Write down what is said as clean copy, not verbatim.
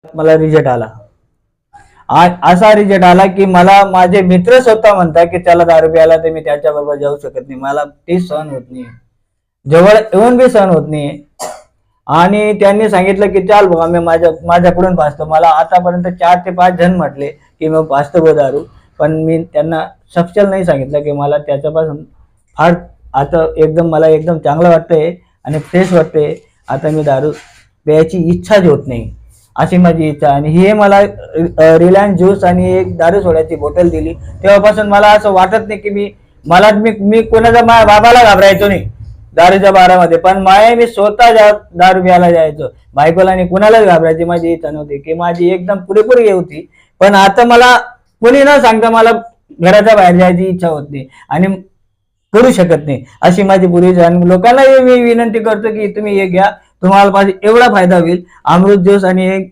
मला रिझल्ट आला. असा रिझल्ट आला की मला माझे मित्र स्वतः म्हणतात की त्याला दारू प्यायला, तर मी त्याच्याबरोबर जाऊ शकत नाही, मला ते सहन होत नाही, जवळ येऊन बी सहन होत नाही. आणि त्यांनी सांगितलं की चाल बघा मी माझ्याकडून पाजतो. मला आतापर्यंत 4 ते 5 जण म्हटले की मग पाजतो बो दारू, पण मी त्यांना सपशेल नाही सांगितलं की मला त्याच्यापासून फार आता एकदम मला एकदम चांगलं वाटतंय आणि फ्रेश वाटतंय. आता मी दारू प्यायची इच्छाच होत नाही, अशी माझी इच्छा. आणि हे मला रिलायन्स ज्यूस आणि एक दारू सोड्याची बॉटल दिली तेव्हापासून मला असं वाटत नाही की मी कोणाच्या माझ्या बाबाला घाबरायचो नाही दारूच्या बारामध्ये, पण मी स्वतः दारू प्यायला जायचो. बायकोला आणि कुणालाच घाबरायची माझी इच्छा नव्हती, की माझी एकदम पुरेपूर हे होती. पण आता मला कोणी न सांगता मला घराच्या बाहेर जायची इच्छा होत नाही आणि करू शकत नाही, अशी माझी पूर्वीची. आणि लोकांनाही मी विनंती करतो की तुम्ही हे घ्या, तुम्हाला एवढा फायदा होईल. अमृत ज्यूस आणि एक